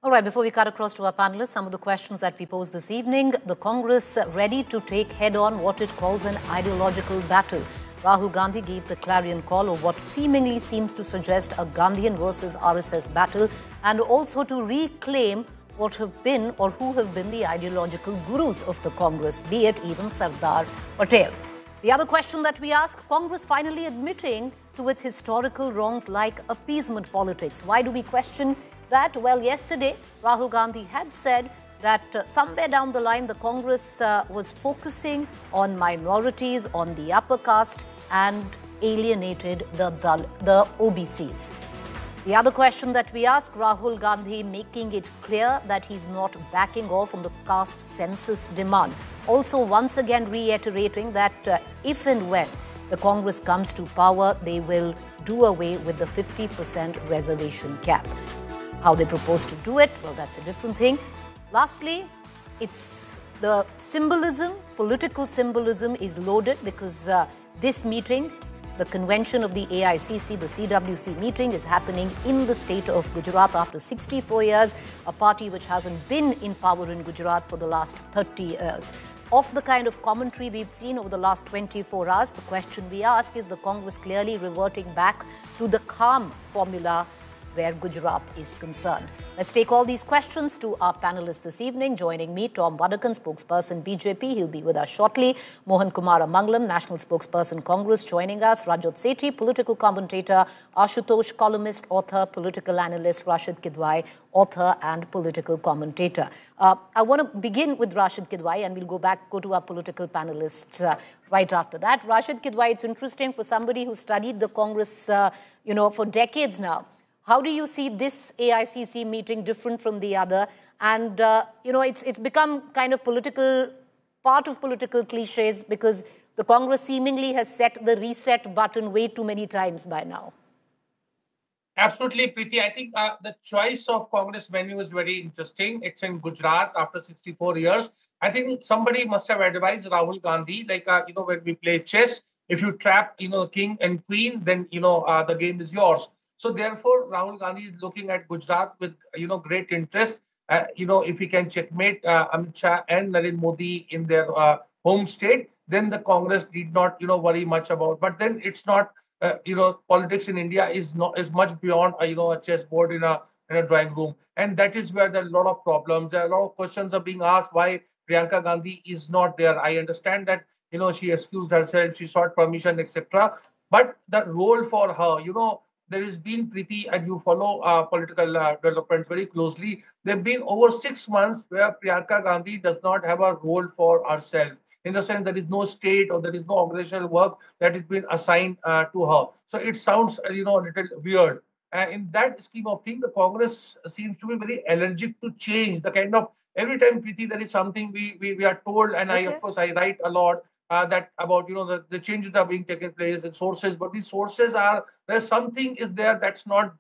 All right, before we cut across to our panelists, some of the questions that we posed this evening. The Congress ready to take head-on what it calls an ideological battle. Rahul Gandhi gave the clarion call of what seemingly seems to suggest a Gandhian versus RSS battle, and also to reclaim what have been or who have been the ideological gurus of the Congress, be it even Sardar Patel. The other question that we ask, Congress finally admitting to its historical wrongs like appeasement politics. Why do we question that? Well, yesterday, Rahul Gandhi had said that somewhere down the line, the Congress was focusing on minorities, on the upper caste, and alienated the OBCs. The other question that we ask, Rahul Gandhi making it clear that he's not backing off on the caste census demand. Also, once again reiterating that if and when the Congress comes to power, they will do away with the 50% reservation cap. How they propose to do it, well, that's a different thing. Lastly, it's the symbolism, political symbolism is loaded because this meeting, the convention of the AICC, the CWC meeting, is happening in the state of Gujarat after 64 years, a party which hasn't been in power in Gujarat for the last 30 years. Of the kind of commentary we've seen over the last 24 hours, the question we ask is the Congress clearly reverting back to the calm formula where Gujarat is concerned. Let's take all these questions to our panelists this evening. Joining me, Tom Wadakan, spokesperson BJP. He'll be with us shortly. Mohan Kumar Amangalam, national spokesperson Congress, joining us. Rajat Sethi, political commentator. Ashutosh, columnist, author, political analyst. Rashid Kidwai, author and political commentator. I want to begin with Rashid Kidwai, and we'll go to our political panelists right after that. Rashid Kidwai, it's interesting for somebody who studied the Congress, for decades now. How do you see this AICC meeting different from the other? And, it's become kind of part of political cliches because the Congress seemingly has set the reset button way too many times by now. Absolutely, Preeti. I think the choice of Congress venue is very interesting. It's in Gujarat after 64 years. I think somebody must have advised Rahul Gandhi, when we play chess, if you trap, king and queen, then, the game is yours. So therefore, Rahul Gandhi is looking at Gujarat with, great interest. If he can checkmate Amit Shah and Narendra Modi in their home state, then the Congress need not, worry much about. But then it's not, politics in India is much beyond, a chessboard in a drawing room. And that is where there are a lot of problems. There are a lot of questions are being asked why Priyanka Gandhi is not there. I understand that, she excused herself, she sought permission, etc. But the role for her, there has been, Preeti, and you follow political developments very closely. There have been over 6 months where Priyanka Gandhi does not have a role for herself. In the sense there is no state or there is no organizational work that has been assigned to her. So it sounds, a little weird. In that scheme of things, the Congress seems to be very allergic to change. The kind of, every time, Preeti, there is something we are told, and okay. I write a lot, that about, the changes are being taken place in sources, but these sources there's something is there that's not,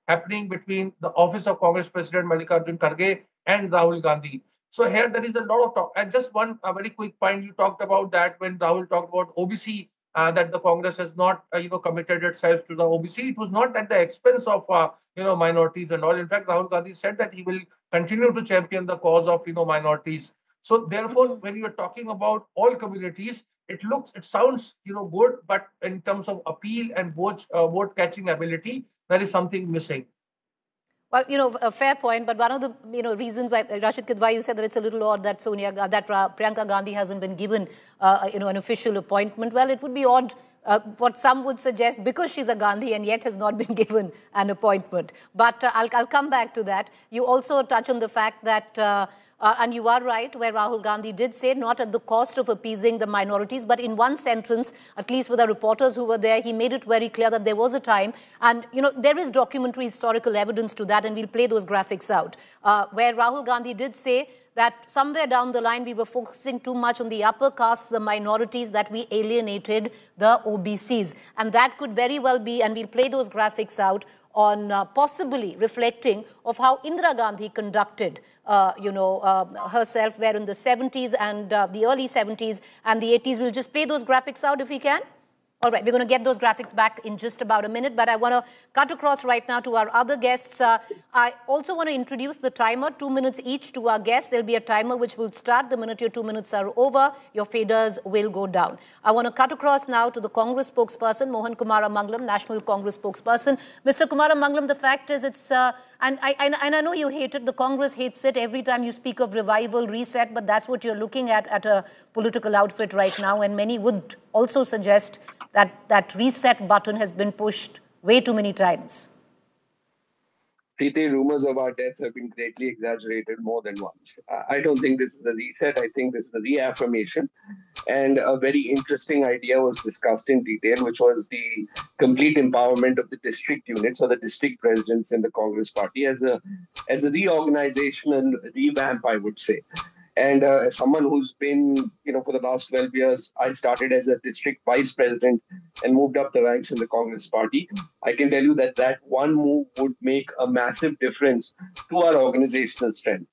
happening between the office of Congress President Mallikarjun Kharge and Rahul Gandhi. So here there is a lot of talk. And just one very quick point, you talked about that when Rahul talked about OBC, that the Congress has not, committed itself to the OBC. It was not at the expense of, minorities and all. In fact, Rahul Gandhi said that he will continue to champion the cause of, minorities. So therefore, when you're talking about all communities, it sounds, good, but in terms of appeal and vote catching ability, there is something missing. Well, a fair point, but one of the, reasons why, Rashid Kidwai, you said that it's a little odd that Priyanka Gandhi hasn't been given, an official appointment. Well, it would be odd, what some would suggest, because she's a Gandhi and yet has not been given an appointment. But I'll come back to that. You also touch on the fact that, and you are right, where Rahul Gandhi did say not at the cost of appeasing the minorities, but in one sentence, at least with the reporters who were there, he made it very clear that there was a time, and there is documentary historical evidence to that, and we'll play those graphics out, where Rahul Gandhi did say that somewhere down the line we were focusing too much on the upper castes, the minorities, that we alienated the OBCs. And that could very well be, and we'll play those graphics out, on possibly reflecting of how Indira Gandhi conducted herself, where in the 70s and the early 70s and the 80s. We'll just play those graphics out if we can. All right, we're going to get those graphics back in just about a minute, but I want to cut across right now to our other guests. I also want to introduce the timer, 2 minutes each to our guests. There'll be a timer which will start the minute your 2 minutes are over. Your faders will go down. I want to cut across now to the Congress spokesperson, Mohan Kumara Mangalam, National Congress spokesperson. Mr. Kumara Mangalam, the fact is it's, and I know you hate it, the Congress hates it every time you speak of revival, reset, but that's what you're looking at a political outfit right now, and many would also suggest that reset button has been pushed way too many times. Preeti, rumors of our death have been greatly exaggerated more than once. I don't think this is a reset. I think this is a reaffirmation. And a very interesting idea was discussed in detail, which was the complete empowerment of the district units or the district presidents in the Congress party as a reorganizational revamp, I would say. And as someone who's been, for the last 12 years, I started as a district vice president and moved up the ranks in the Congress party. I can tell you that one move would make a massive difference to our organizational strength.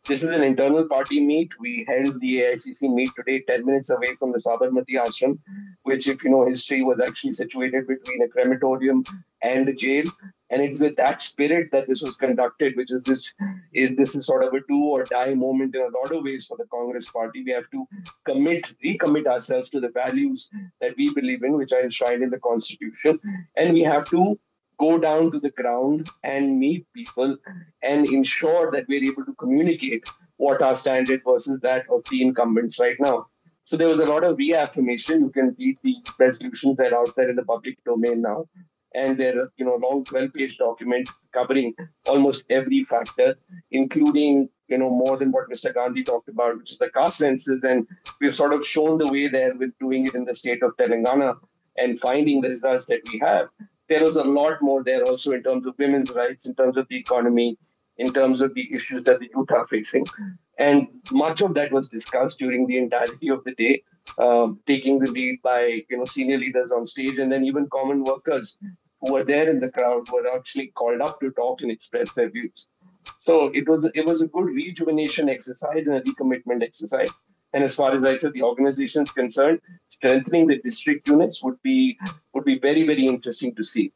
This is an internal party meet. We held the AICC meet today 10 minutes away from the Sabarmati Ashram, which, if you know history, was actually situated between a crematorium and a jail. And it's with that spirit that this was conducted, which is this is sort of a do or die moment in a lot of ways for the Congress party. We have to recommit ourselves to the values that we believe in, which are enshrined in the Constitution. And we have to go down to the ground and meet people and ensure that we're able to communicate what our standard versus that of the incumbents right now. So there was a lot of reaffirmation. You can read the resolutions that are out there in the public domain now. And they're a long 12-page document covering almost every factor, including more than what Mr. Gandhi talked about, which is the caste census. And we've sort of shown the way there with doing it in the state of Telangana and finding the results that we have. There was a lot more there also in terms of women's rights, in terms of the economy, in terms of the issues that the youth are facing. And much of that was discussed during the entirety of the day, taking the lead by senior leaders on stage, and then even common workers who were there in the crowd were actually called up to talk and express their views. So it was a good rejuvenation exercise and a recommitment exercise. And as far as I said, the organization is concerned, strengthening the district units would be very, very interesting to see.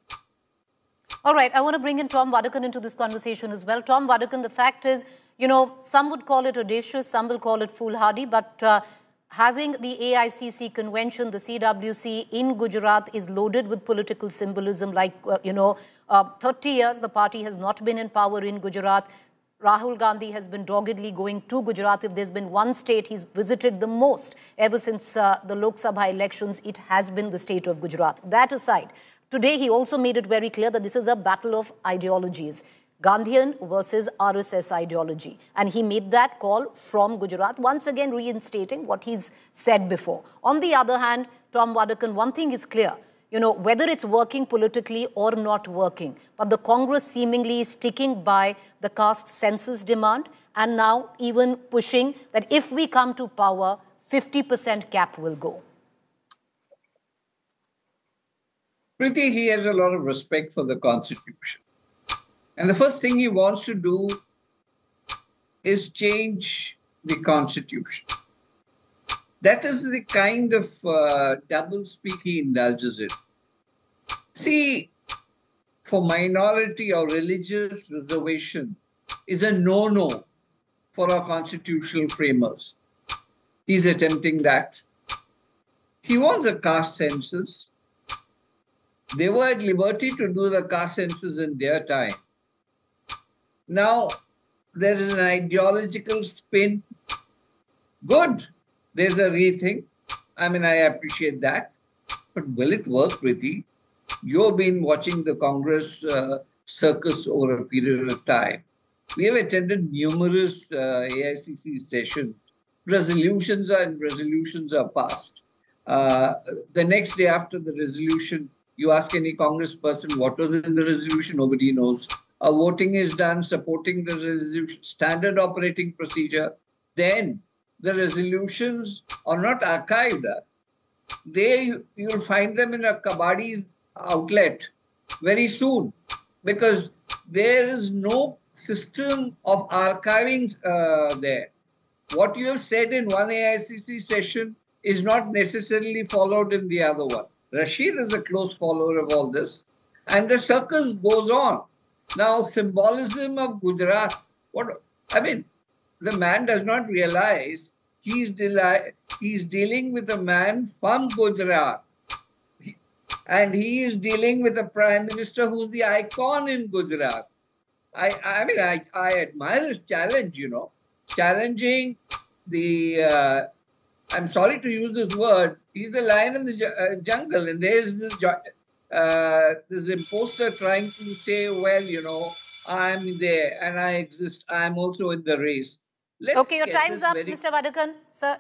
All right, I want to bring in Tom Vadakan into this conversation as well. Tom Vadakan, the fact is, some would call it audacious, some will call it foolhardy, but having the AICC convention, the CWC in Gujarat is loaded with political symbolism. Like, 30 years, the party has not been in power in Gujarat. Rahul Gandhi has been doggedly going to Gujarat. If there's been one state he's visited the most ever since the Lok Sabha elections, it has been the state of Gujarat. That aside, today he also made it very clear that this is a battle of ideologies. Gandhian versus RSS ideology. And he made that call from Gujarat, once again reinstating what he's said before. On the other hand, Tom Vadakan, one thing is clear, whether it's working politically or not working, but the Congress seemingly is sticking by the caste census demand and now even pushing that if we come to power, 50% cap will go. Preeti, he has a lot of respect for the Constitution. And the first thing he wants to do is change the Constitution. That is the kind of double-speak he indulges in. See, for minority or religious reservation is a no-no for our constitutional framers. He's attempting that. He wants a caste census. They were at liberty to do the caste census in their time. Now, there is an ideological spin. Good. There's a rethink. I appreciate that. But will it work, Preeti? You've been watching the Congress circus over a period of time. We have attended numerous AICC sessions. Resolutions are passed. The next day after the resolution, you ask any Congress person what was in the resolution, nobody knows. Voting is done, supporting the resolution, standard operating procedure. Then the resolutions are not archived. You'll find them in a kabaddi outlet very soon because there is no system of archiving there. What you have said in one AICC session is not necessarily followed in the other one. Rashid is a close follower of all this. And the circus goes on. Now, symbolism of Gujarat. The man does not realize he's dealing with a man from Gujarat. And he is dealing with a prime minister who's the icon in Gujarat. I admire his challenge, challenging the, I'm sorry to use this word, he's the lion in the jungle. And there's this imposter trying to say, well, I'm there and I exist. I'm also in the race. Okay, your time's up, Mr. Vadakkan. Sir,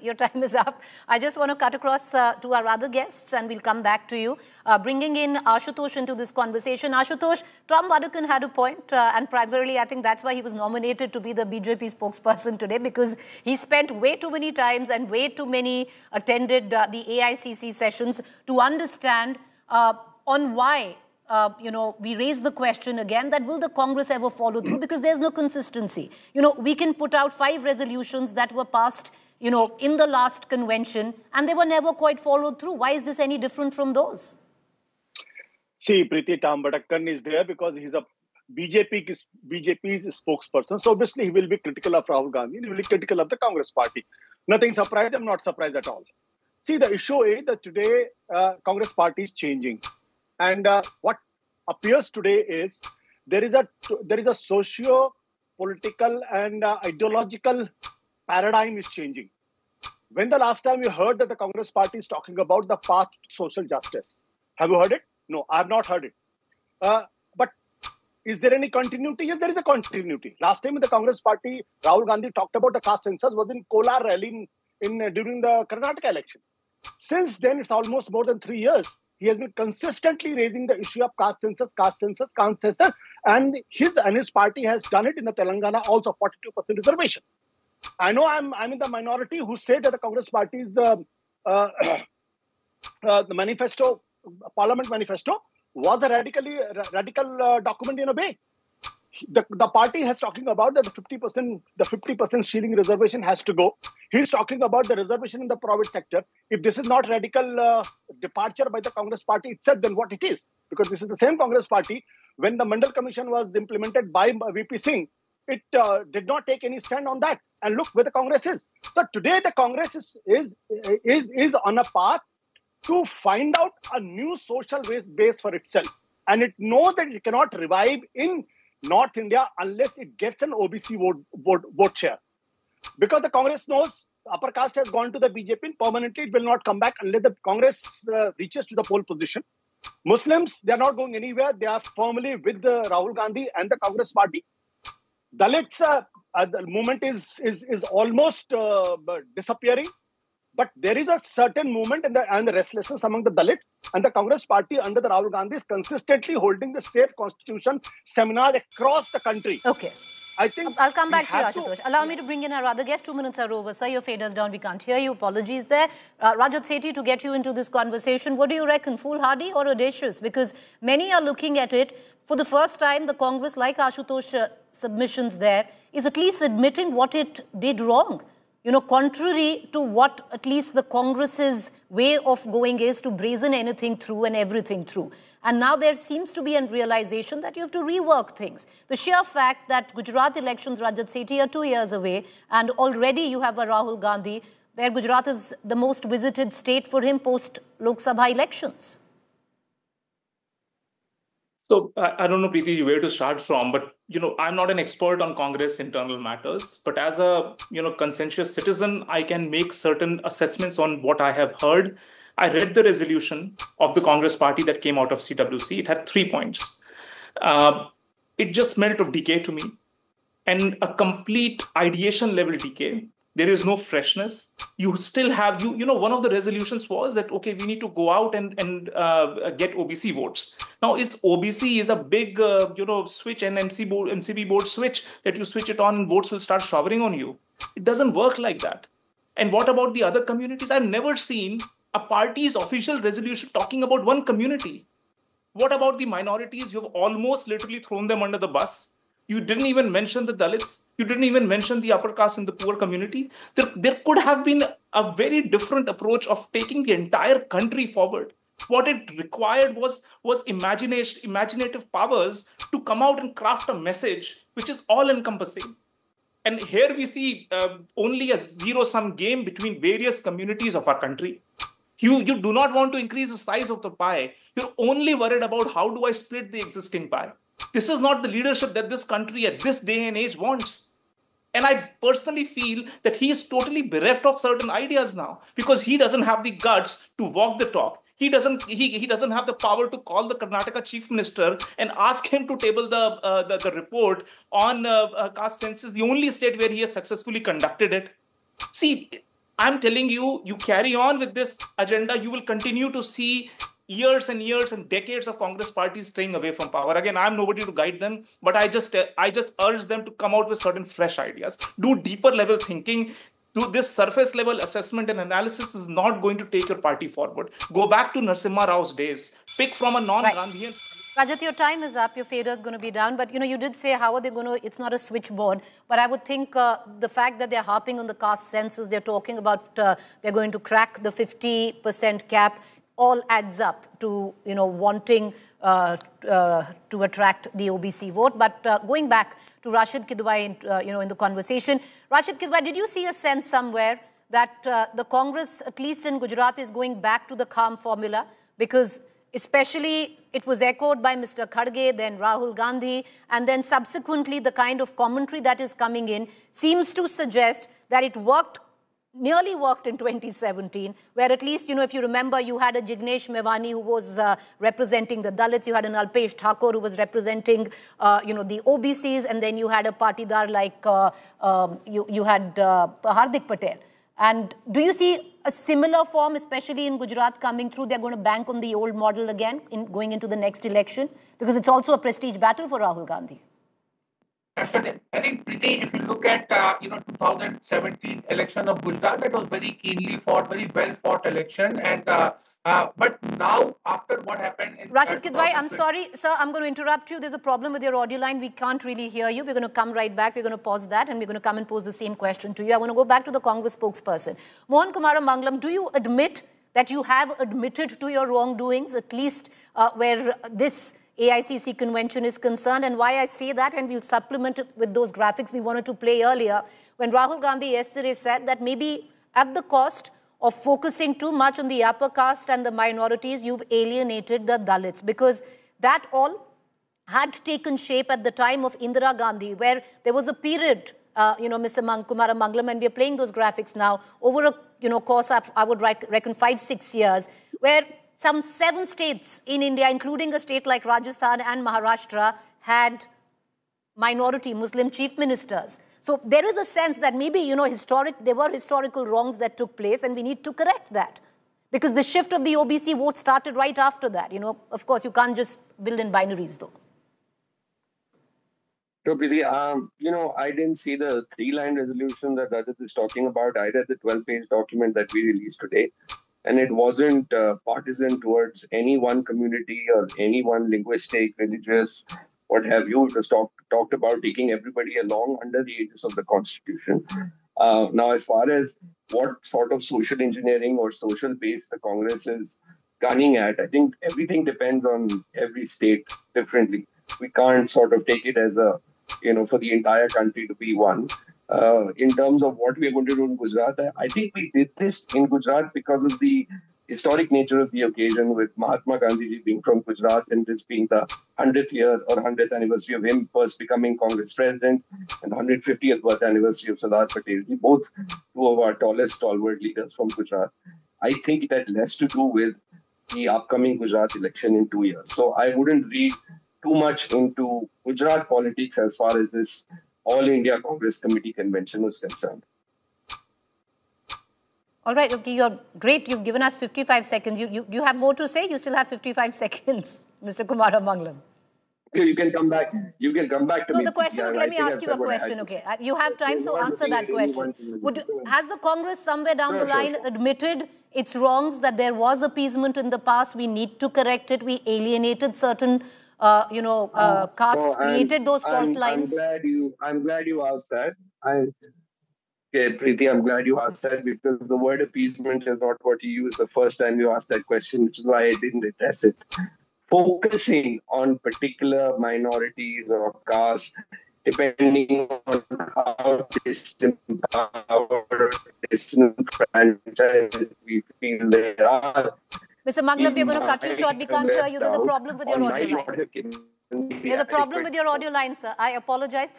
your time is up. I just want to cut across to our other guests and we'll come back to you. Bringing in Ashutosh into this conversation. Ashutosh, Tom Vadakkan had a point, and primarily I think that's why he was nominated to be the BJP spokesperson today, because he spent way too many times and way too many attended the AICC sessions to understand on why we raise the question again that will the Congress ever follow through, because there's no consistency. We can put out 5 resolutions that were passed, in the last convention and they were never quite followed through. Why is this any different from those? See, Preeti, Tom Vadakkan is there because he's a BJP's spokesperson. So obviously he will be critical of Rahul Gandhi and he will be critical of the Congress party. Nothing surprised. I'm not surprised at all. See, the issue is that today Congress party is changing. And what appears today is there is a socio-political and ideological paradigm is changing. When the last time you heard that the Congress party is talking about the path to social justice? Have you heard it? No, I have not heard it. But is there any continuity? Yes, there is a continuity. Last time in the Congress party, Rahul Gandhi talked about the caste census was in Kolar rally during the Karnataka election. Since then, it's almost more than 3 years. He has been consistently raising the issue of caste census, and his party has done it in the Telangana also 42% reservation. I know I'm in the minority who say that the Congress party's the manifesto, Parliament manifesto, was a radical document in a way. The party has talking about that the 50% ceiling reservation has to go. He's talking about the reservation in the private sector. If this is not radical departure by the Congress party itself, then what it is? Because this is the same Congress party. When the Mandal Commission was implemented by VP Singh, it did not take any stand on that. And look where the Congress is. So today the Congress is on a path to find out a new social base for itself. And it knows that it cannot revive in North India unless it gets an OBC vote share. Because the Congress knows upper caste has gone to the BJP permanently, it will not come back unless the Congress reaches to the pole position. Muslims, they are not going anywhere. They are firmly with the Rahul Gandhi and the Congress party. Dalits, the movement is almost disappearing. But there is a certain movement and the restlessness among the Dalits, and the Congress party under the Rahul Gandhi is consistently holding the Safe Constitution seminars across the country. Okay. I think I'll come back to you, Ashutosh. Allow me to bring in our other guest. 2 minutes are over. Sir, your fader's down. We can't hear you. Apologies there. Rajat Sethi, to get you into this conversation, what do you reckon? Foolhardy or audacious? Because many are looking at it. For the first time, the Congress, like Ashutosh submissions there, is at least admitting what it did wrong. Contrary to what at least the Congress's way of going is to brazen anything through and everything through. And now there seems to be a realization that you have to rework things. The sheer fact that Gujarat elections, Rajat Sethi, are 2 years away, and already you have a Rahul Gandhi, where Gujarat is the most visited state for him post-Lok Sabha elections. So I don't know, Preeti, where to start from, but I'm not an expert on Congress internal matters, but as a conscientious citizen, I can make certain assessments on what I have heard. I read the resolution of the Congress party that came out of CWC. It had 3 points. It just smelled of decay to me, and a complete ideation level decay. There is no freshness. You still have, one of the resolutions was that, okay, we need to go out and get OBC votes. Now, OBC is a big, switch, and MCB board switch that you switch it on and votes will start showering on you. It doesn't work like that. And what about the other communities? I've never seen a party's official resolution talking about one community. What about the minorities? You've almost literally thrown them under the bus. You didn't even mention the Dalits. You didn't even mention the upper caste and the poor community. There could have been a very different approach of taking the entire country forward. What it required was imaginative powers to come out and craft a message which is all-encompassing. And here we see only a zero-sum game between various communities of our country. You do not want to increase the size of the pie. You're only worried about how do I split the existing pie. This is not the leadership that this country at this day and age wants. And I personally feel that he is totally bereft of certain ideas now because he doesn't have the guts to walk the talk. He doesn't have the power to call the Karnataka chief minister and ask him to table the report on caste census, the only state where he has successfully conducted it. See, I'm telling you, you carry on with this agenda, you will continue to see years and years and decades of Congress parties straying away from power. Again, I'm nobody to guide them, but I just urge them to come out with certain fresh ideas. Do deeper level thinking. Do this surface level assessment and analysis is not going to take your party forward. Go back to Narasimha Rao's days. Pick from a non-Gandhian. Rajat, your time is up. Your fader is going to be down. But, you did say how are they going to, it's not a switchboard. But I would think the fact that they're harping on the caste census, they're talking about they're going to crack the 50% cap, all adds up to, wanting to attract the OBC vote. But going back to Rashid Kidwai, in the conversation, Rashid Kidwai, did you see a sense somewhere that the Congress, at least in Gujarat, is going back to the calm formula? Because especially it was echoed by Mr. Kharge, then Rahul Gandhi, and then subsequently the kind of commentary that is coming in seems to suggest that it nearly worked in 2017, where at least, if you remember, you had a Jignesh Mevani who was representing the Dalits, you had an Alpesh Thakur who was representing, the OBCs, and then you had a partidar like you had Hardik Patel. And do you see a similar form, especially in Gujarat, coming through? They're going to bank on the old model again going into the next election? Because it's also a prestige battle for Rahul Gandhi. Absolutely. I think, Preeti, if you look at 2017 election of Gujarat, that was very keenly fought, very well fought election, and but now after what happened in Rashid Kidwai, I'm sorry, sir, I'm going to interrupt you. There's a problem with your audio line. We can't really hear you. We're going to come right back. We're going to pause that, and we're going to come and pose the same question to you. I want to go back to the Congress spokesperson. Mohan Kumara Mangalam, do you admit that you have admitted to your wrongdoings, at least where this AICC convention is concerned? And why I say that, and we'll supplement it with those graphics we wanted to play earlier, when Rahul Gandhi yesterday said that maybe at the cost of focusing too much on the upper caste and the minorities, you've alienated the Dalits, because that all had taken shape at the time of Indira Gandhi, where there was a period, Mr. Kumara Mangalam, and we're playing those graphics now, over a course of, I would reckon, 5-6 years, where some 7 states in India, including a state like Rajasthan and Maharashtra, had minority Muslim chief ministers. So there is a sense that maybe, there were historical wrongs that took place, and we need to correct that. Because the shift of the OBC vote started right after that. Of course, you can't just build in binaries, though. So, Preeti, I didn't see the 3-line resolution that Rajat is talking about, either the 12-page document that we released today. And it wasn't partisan towards any one community or any one linguistic, religious, what have you. It was talked about taking everybody along under the aegis of the Constitution. Now, as far as what sort of social engineering or social base the Congress is gunning at, I think everything depends on every state differently. We can't sort of take it as for the entire country to be one. In terms of what we are going to do in Gujarat, I think we did this in Gujarat because of the historic nature of the occasion, with Mahatma Gandhi being from Gujarat and this being the 100th year or 100th anniversary of him first becoming Congress president, and 150th birth anniversary of Sardar Patel, both 2 of our tallest stalwart leaders from Gujarat. I think it had less to do with the upcoming Gujarat election in 2 years. So I wouldn't read too much into Gujarat politics as far as this All India Congress Committee convention was concerned. All right, okay, you're great. You've given us 55 seconds. You have more to say? You still have 55 seconds, Mr. Kumara Mangalam. Okay, you can come back. You can come back to me. No, the question, let me ask you a question, okay? You have time, so answer that question. Has the Congress somewhere down the line admitted its wrongs, that there was appeasement in the past, we need to correct it, we alienated certain castes, created those fault lines? I'm glad you asked that. Okay, Preeti, I'm glad you asked that because the word appeasement is not what you used the first time you asked that question, which is why I didn't address it. Focusing on particular minorities or castes, depending on how disempowered, disenfranchised we feel they are. Mr. Mangalam, we're going to cut you short. We can't hear you. There's a problem with your audio line. There's a problem with your audio line, sir. I apologize.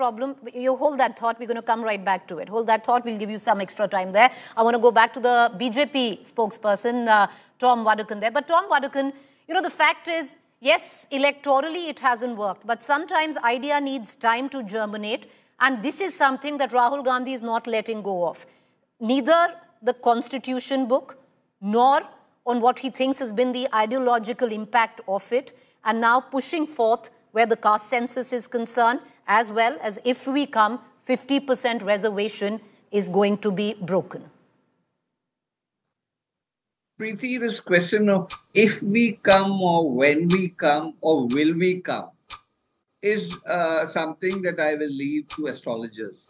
You hold that thought. We're going to come right back to it. Hold that thought. We'll give you some extra time there. I want to go back to the BJP spokesperson, Tom Wadekar there. But Tom Wadekar, the fact is, yes, electorally it hasn't worked. But sometimes idea needs time to germinate. And this is something that Rahul Gandhi is not letting go of. Neither the constitution book, nor on what he thinks has been the ideological impact of it, and now pushing forth where the caste census is concerned, as well as if we come, 50% reservation is going to be broken. Preeti, this question of if we come or when we come or will we come is something that I will leave to astrologers.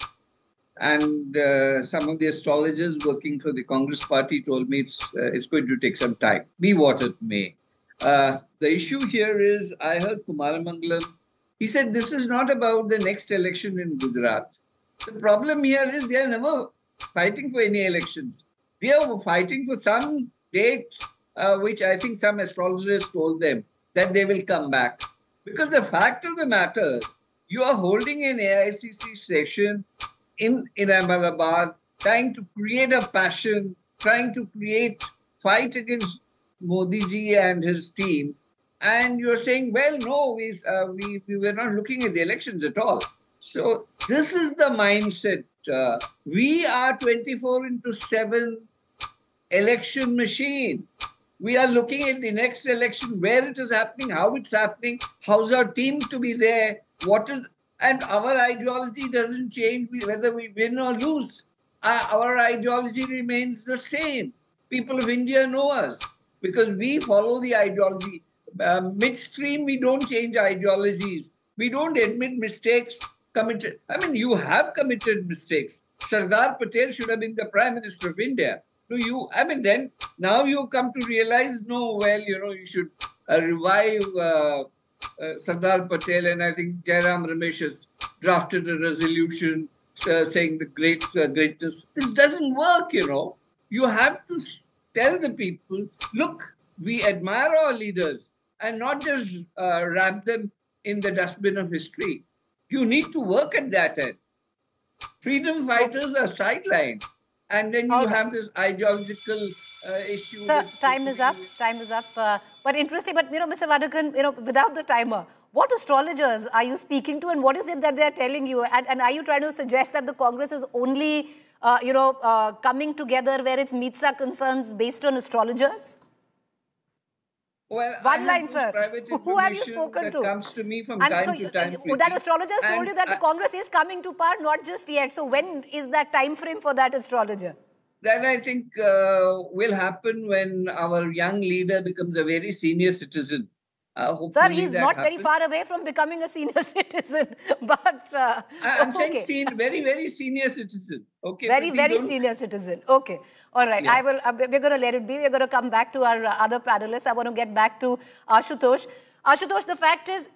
And some of the astrologers working for the Congress party told me it's going to take some time, be what it may. The issue here is, I heard Kumaramangalam, he said this is not about the next election in Gujarat. The problem here is they are never fighting for any elections. They are fighting for some date, which I think some astrologers told them that they will come back. Because the fact of the matter is, you are holding an AICC session in Ahmedabad, trying to create a passion, trying to fight against Modi ji and his team, and you're saying, well, no, we were not looking at the elections at all. So this is the mindset. We are 24/7 election machine. We are looking at the next election, where it is happening, how it's happening, how's our team to be there, and our ideology doesn't change whether we win or lose. Our ideology remains the same. People of India know us because we follow the ideology. Midstream, we don't change ideologies. We don't admit mistakes committed. I mean, you have committed mistakes. Sardar Patel should have been the Prime Minister of India. Then now you come to realize, no, well, you should revive Sardar Patel, and I think Jairam Ramesh has drafted a resolution saying the greatness. This doesn't work, You have to tell the people, look, we admire our leaders and not just wrap them in the dustbin of history. You need to work at that end. Freedom fighters are sidelined. And then you have this ideological issue. Sir, time is up. Time is up. But interesting. But, Mr. Wadekar, without the timer, what astrologers are you speaking to, and what is it that they're telling you? And are you trying to suggest that the Congress is only, coming together where its meets are concerns based on astrologers? Well, one line, sir. Who have you spoken to? Comes to me from time to time. That astrologers told you that the Congress is coming to power, not just yet. So when is that time frame for that astrologer? That I think will happen when our young leader becomes a very senior citizen. Sir, he's not very far away from becoming a senior citizen. But I'm saying very, very senior citizen. Okay. Very senior citizen. Okay. All right. Yeah. We're going to let it be. We're going to come back to our other panelists. I want to get back to Ashutosh. Ashutosh, the fact is,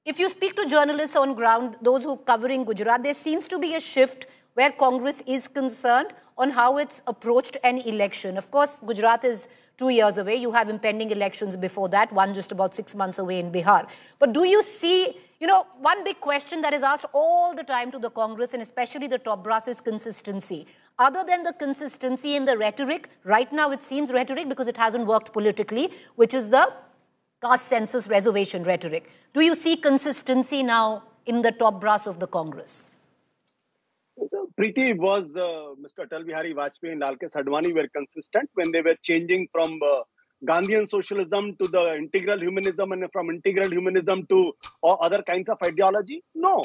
if you speak to journalists on ground, those who are covering Gujarat, there seems to be a shift where Congress is concerned on how it's approached an election. Of course, Gujarat is 2 years away. You have impending elections before that, one just about 6 months away in Bihar. But do you see, one big question that is asked all the time to the Congress, and especially the top brass, is consistency. Other than the consistency in the rhetoric, right now it seems rhetoric because it hasn't worked politically, which is the caste census reservation rhetoric. Do you see consistency now in the top brass of the Congress? Preeti, was Mr. Atal Bihari Vajpayee and Lalkesh Advani were consistent when they were changing from Gandhian socialism to the integral humanism and from integral humanism to other kinds of ideology? No.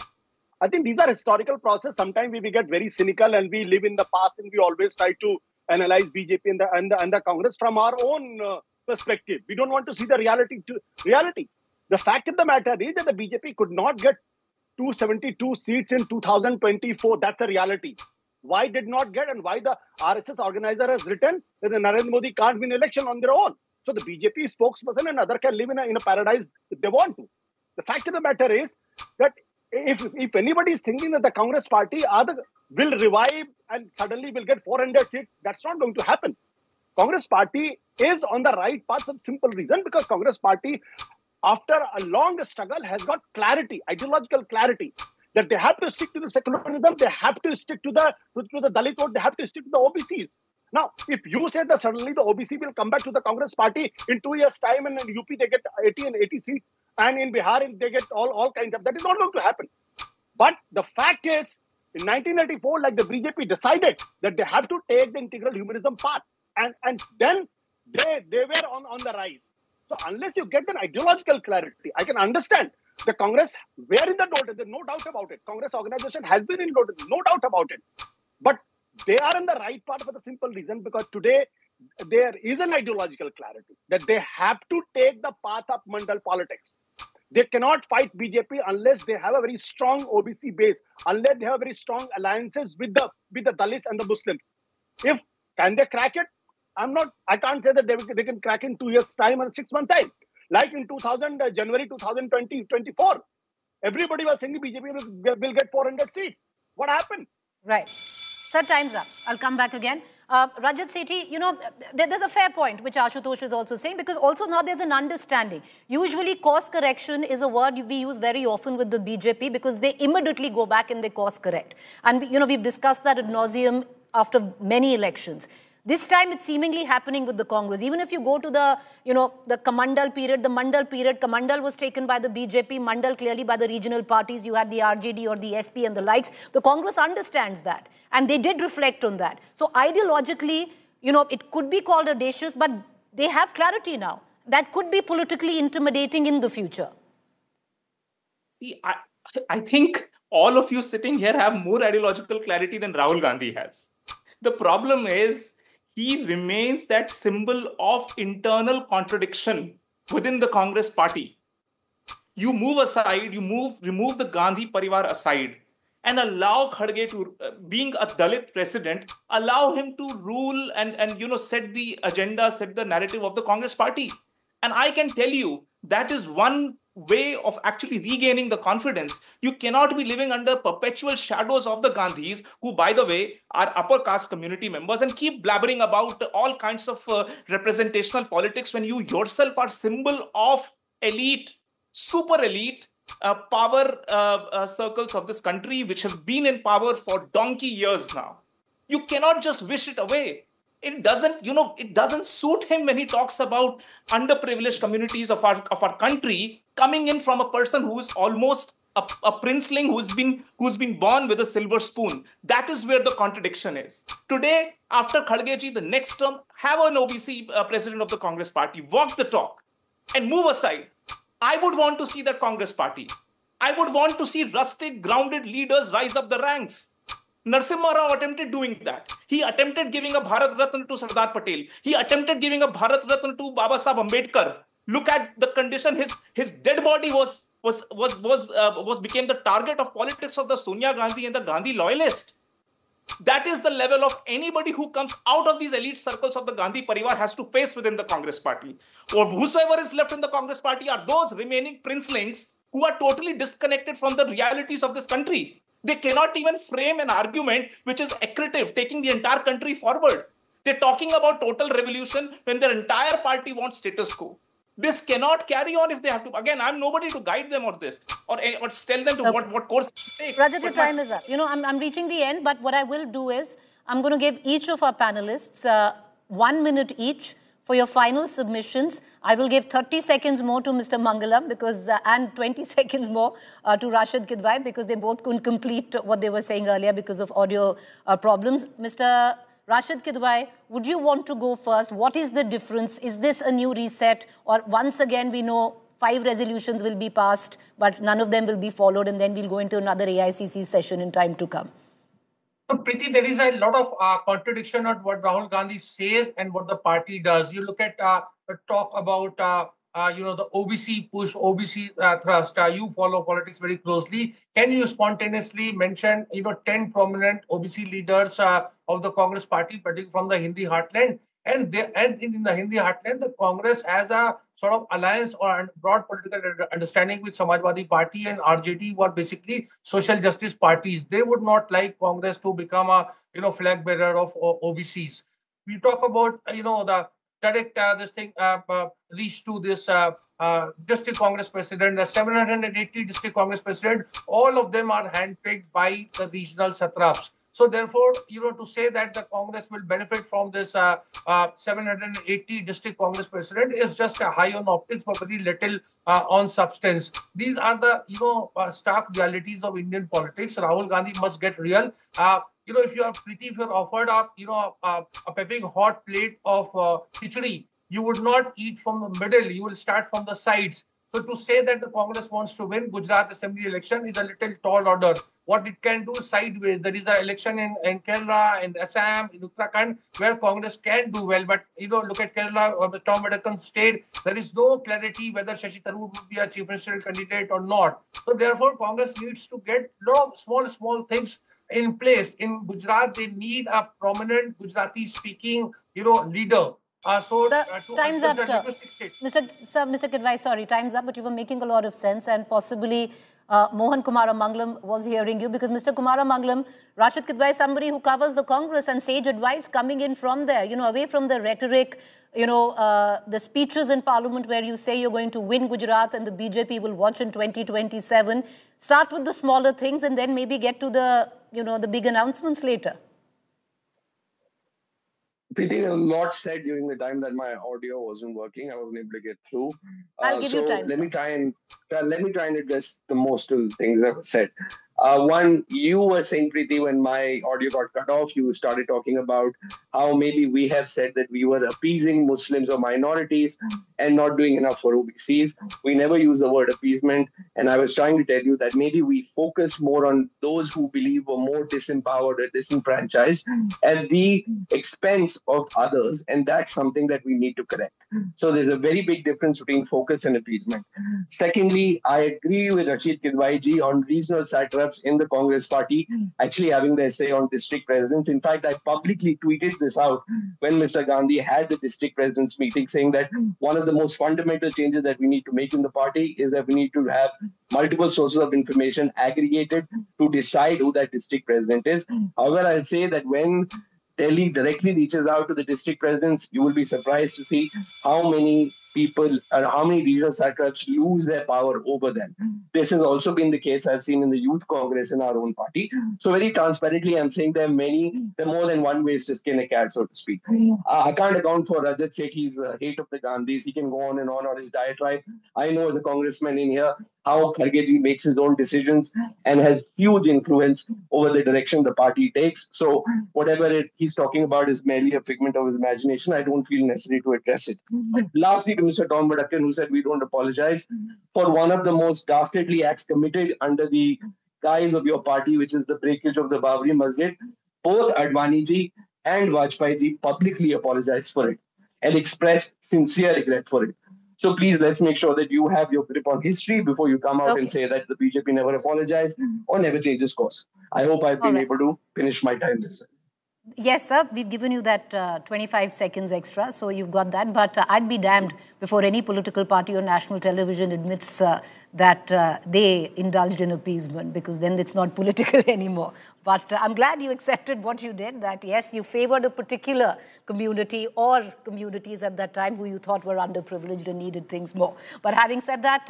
I think these are historical processes. Sometimes we get very cynical and we live in the past and we always try to analyze BJP and the Congress from our own perspective. We don't want to see the reality. The fact of the matter is that the BJP could not get 272 seats in 2024. That's a reality. why did not get, and why the RSS organizer has written that the Narendra Modi can't win election on their own. So the BJP spokesperson and other can live in a paradise if they want to. The fact of the matter is that if anybody is thinking that the Congress party will revive and suddenly will get 400 seats, that's not going to happen. Congress party is on the right path for the simple reason because Congress party, after a long struggle, has got clarity, ideological clarity, that they have to stick to the secularism, they have to stick to the Dalit vote, they have to stick to the OBCs. Now, if you say that suddenly the OBC will come back to the Congress party in 2 years' time and in UP they get 80 and 80 seats, and in Bihar they get all kinds of, that is not going to happen. But the fact is, in 1984, like the BJP decided that they have to take the integral humanism path, and then they were on the rise. So unless you get an ideological clarity, I can understand the Congress were in the notice, there's no doubt about it. Congress organization has been in notice, no doubt about it. But they are in the right path for the simple reason because today there is an ideological clarity that they have to take the path of mandal politics. They cannot fight BJP unless they have a very strong OBC base, unless they have very strong alliances with the Dalits and the Muslims. Can they crack it? I can't say that they can crack in 2 years' time or 6 months' time. Like in January 2024, everybody was thinking BJP will get 400 seats. What happened? Right. Sir, time's up. I'll come back again. Rajat Sethi, there's a fair point, which Ashutosh is also saying, because also now there's an understanding. Usually course correction is a word we use very often with the BJP because they immediately go back and they course correct. And, we've discussed that ad nauseum after many elections. This time it's seemingly happening with the Congress. Even if you go to the Kamandal period, the Mandal period, Kamandal was taken by the BJP, Mandal clearly by the regional parties. You had the RJD or the SP and the likes. The Congress understands that. And they did reflect on that. So ideologically, it could be called audacious, but they have clarity now. That could be politically intimidating in the future. See, I think all of you sitting here have more ideological clarity than Rahul Gandhi has. The problem is, he remains that symbol of internal contradiction within the Congress party. You move aside, remove the Gandhi Parivar aside and allow Kharge to, being a Dalit president, allow him to rule and set the agenda, set the narrative of the Congress party. And I can tell you, that is one way of actually regaining the confidence. You cannot be living under perpetual shadows of the Gandhis, who, by the way, are upper caste community members and keep blabbering about all kinds of representational politics when you yourself are symbol of elite, super elite power circles of this country, which have been in power for donkey years now. You cannot just wish it away. It doesn't suit him when he talks about underprivileged communities of our country coming in from a person who is almost a princeling who's been born with a silver spoon. That is where the contradiction is. Today, after Khargeji, the next term, have an OBC president of the Congress party, walk the talk and move aside. I would want to see that Congress party. I would want to see rustic, grounded leaders rise up the ranks. Narasimha Rao attempted doing that. He attempted giving a Bharat Ratna to Sardar Patel. He attempted giving a Bharat Ratna to Baba Saheb Ambedkar. Look at the condition. His dead body became the target of politics of the Sonia Gandhi and the Gandhi loyalist. That is the level of anybody who comes out of these elite circles of the Gandhi Parivar has to face within the Congress party. Or whosoever is left in the Congress party are those remaining princelings who are totally disconnected from the realities of this country. They cannot even frame an argument which is accretive, taking the entire country forward. They're talking about total revolution when their entire party wants status quo. This cannot carry on if they have to. Again, I'm nobody to guide them on this or tell them to what course to take. Rajat, your time is up. I'm reaching the end, but what I will do is I'm going to give each of our panelists 1 minute each for your final submissions. I will give 30 seconds more to Mr. Mangalam and 20 seconds more to Rashid Kidwai because they both couldn't complete what they were saying earlier because of audio problems. Mr. Rashid Kidwai, would you want to go first? What is the difference? Is this a new reset? Or once again, we know 5 resolutions will be passed, but none of them will be followed, and then we'll go into another AICC session in time to come? So, Preeti, there is a lot of contradiction on what Rahul Gandhi says and what the party does. You look at the talk about the OBC push, OBC thrust. You follow politics very closely. Can you spontaneously mention, 10 prominent OBC leaders of the Congress party, particularly from the Hindi heartland? And in the Hindi heartland, the Congress has a sort of alliance or broad political understanding with Samajwadi Party and RJD, who are basically social justice parties. They would not like Congress to become a flag bearer of OBCs. We talk about the direct reach to this district Congress president, the 780 district Congress president. All of them are handpicked by the regional satraps. So therefore, to say that the Congress will benefit from this 780 district Congress president is just a high on optics, but very little on substance. These are the stark realities of Indian politics. Rahul Gandhi must get real. If you're offered a piping hot plate of khichdi, you would not eat from the middle. You will start from the sides. So to say that the Congress wants to win Gujarat Assembly election is a little tall order. What it can do is sideways. There is an election in Kerala, in Assam, in Uttarakhand, where Congress can do well. But, look at Kerala, or the Tom Vadakan state. There is no clarity whether Shashi Tharoor would be a chief ministerial candidate or not. So therefore, Congress needs to get small things in place. In Gujarat, they need a prominent Gujarati-speaking, leader. Sir, time's up, sir. Mr. Kidwai, sorry, time's up, but you were making a lot of sense, and possibly Mohan Kumaramangalam was hearing you, because Mr. Kumaramangalam, Rashid Kidwai is somebody who covers the Congress, and sage advice coming in from there, away from the rhetoric, the speeches in Parliament where you say you're going to win Gujarat and the BJP will watch in 2027. Start with the smaller things and then maybe get to the, the big announcements later. Preeti, a lot said during the time that my audio wasn't working. I wasn't able to get through. I'll give you time. Let me try and address the most of the things that were said. One, you were saying, Preeti, when my audio got cut off, you started talking about how maybe we have said that we were appeasing Muslims or minorities and not doing enough for OBCs. We never use the word appeasement. And I was trying to tell you that maybe we focus more on those who believe were more disempowered or disenfranchised at the expense of others. And that's something that we need to correct. So there's a very big difference between focus and appeasement. Secondly, I agree with Rashid Kidwai ji on regional satraps in the Congress party actually having their say on district presidents. In fact, I publicly tweeted this out when Mr. Gandhi had the district presidents meeting, saying that one of the most fundamental changes that we need to make in the party is that we need to have multiple sources of information aggregated to decide who that district president is. However, I'll say that when Delhi directly reaches out to the district presidents, you will be surprised to see how many people and how many regional satraps lose their power over them. This has also been the case I've seen in the Youth Congress in our own party. So very transparently, I'm saying there are more than one ways to skin a cat, so to speak. I can't account for Rajat Sethi's hate of the Gandhis. He can go on and on his diatribe. I know as a congressman in here how Khargeji makes his own decisions and has huge influence over the direction the party takes. So whatever he's talking about is merely a figment of his imagination. I don't feel necessary to address it. Lastly, to Mr. Tom Vadakan, who said we don't apologize for one of the most dastardly acts committed under the guise of your party, which is the breakage of the Babri Masjid. Both Advani ji and Vajpayee ji publicly apologized for it and expressed sincere regret for it. So please, let's make sure that you have your grip on history before you come out and say that the BJP never apologized or never changes course. I hope I've been able to finish my time this time. Yes, sir. We've given you that 25 seconds extra, so you've got that. But I'd be damned before any political party on national television admits that they indulged in appeasement, because then it's not political anymore. But I'm glad you accepted what you did, that yes, you favored a particular community or communities at that time who you thought were underprivileged and needed things more. But having said that,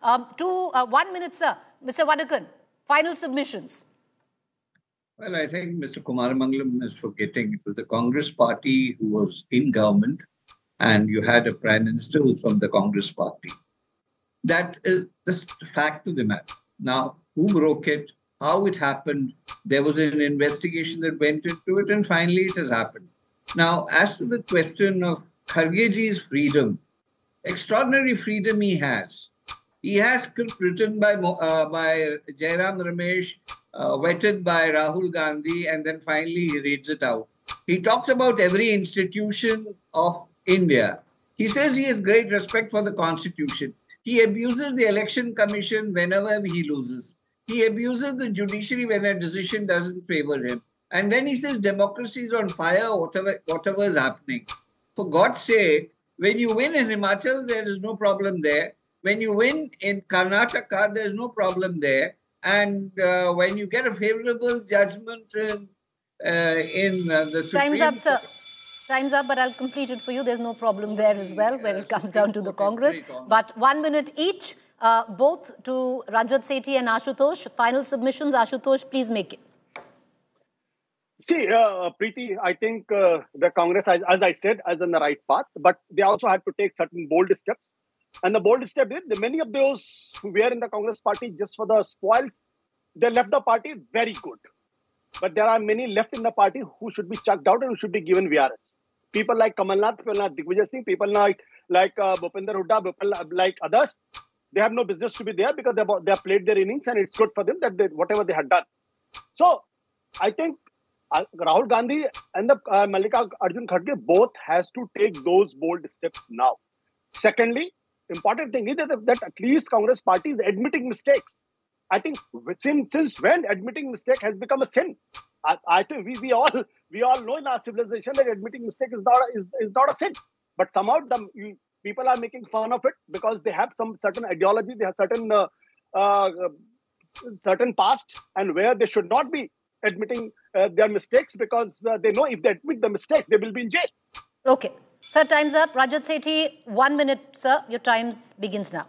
1 minute, sir. Mr. Vadakan, final submissions. Well, I think Mr. Kumaramangalam is forgetting it was the Congress party who was in government, and you had a prime minister who's from the Congress party. That is the fact of the matter. Now, who broke it, how it happened, there was an investigation that went into it, and finally it has happened. Now, as to the question of Khargeji's freedom, extraordinary freedom he has. He has script written by Jairam Ramesh, vetted by Rahul Gandhi, and then finally he reads it out. He talks about every institution of India. He says he has great respect for the constitution. He abuses the election commission whenever he loses. He abuses the judiciary when a decision doesn't favor him. And then he says democracy is on fire, whatever is happening. For God's sake, when you win in Himachal, there is no problem there. When you win in Karnataka, there is no problem there. And when you get a favorable judgment in the Supreme Time's up, sir. Time's up, but I'll complete it for you. There's no problem there as well when it comes down to the Congress. But 1 minute each, both to Rajat Sethi and Ashutosh. Final submissions, Ashutosh, please make it. See, Preeti, I think the Congress, as I said, is on the right path, but they also had to take certain bold steps. And the bold step is, many of those who were in the Congress party just for the spoils, they left the party very good. But there are many left in the party who should be chucked out and who should be given VRS. People like Kamalnath, people like Digvijay Singh, people like Bhupinder Hooda, people like others, they have no business to be there because they have played their innings and it's good for them that whatever they had done. So, I think Rahul Gandhi and the Mallikarjun Kharge both has to take those bold steps now. Secondly, important thing is that at least Congress party is admitting mistakes. I think since when admitting mistake has become a sin? I think we all know in our civilization that admitting mistake is not a sin. But somehow people are making fun of it because they have some certain ideology, they have certain past, and where they should not be admitting their mistakes because they know if they admit the mistake, they will be in jail. Okay. Sir, time's up. Rajat Sethi, 1 minute, sir. Your time begins now.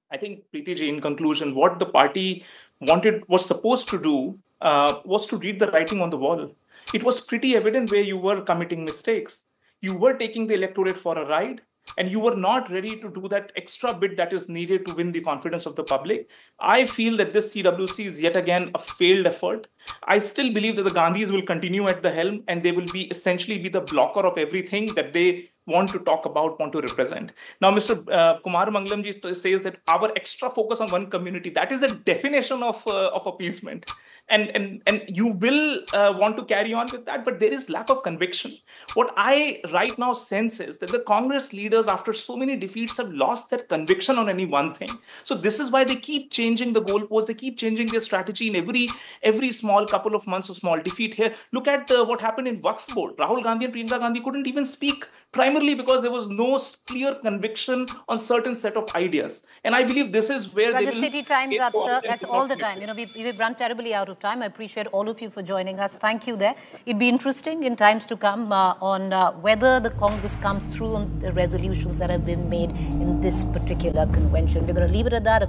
I think, Preeti ji, in conclusion, what the party was supposed to do was to read the writing on the wall. It was pretty evident where you were committing mistakes. You were taking the electorate for a ride, and you were not ready to do that extra bit that is needed to win the confidence of the public. I feel that this CWC is yet again a failed effort. I still believe that the Gandhis will continue at the helm and they will essentially be the blocker of everything that they want to talk about, want to represent. Now, Mr. Kumar Mangalamji says that our extra focus on one community, that is the definition of appeasement. And you will want to carry on with that, but there is lack of conviction. What I right now sense is that the Congress leaders, after so many defeats, have lost their conviction on any one thing. So this is why they keep changing the goalposts. They keep changing their strategy in every small couple of months of small defeat here. Look at what happened in Waqf Board. Rahul Gandhi and Priyanka Gandhi couldn't even speak, primarily because there was no clear conviction on certain set of ideas. And I believe this is where Rajat Sethi, time's up, sir. That's all the time. We've run terribly out of time. I appreciate all of you for joining us. Thank you there. It'd be interesting in times to come on whether the Congress comes through on the resolutions that have been made in this particular convention. We're going to leave it at that.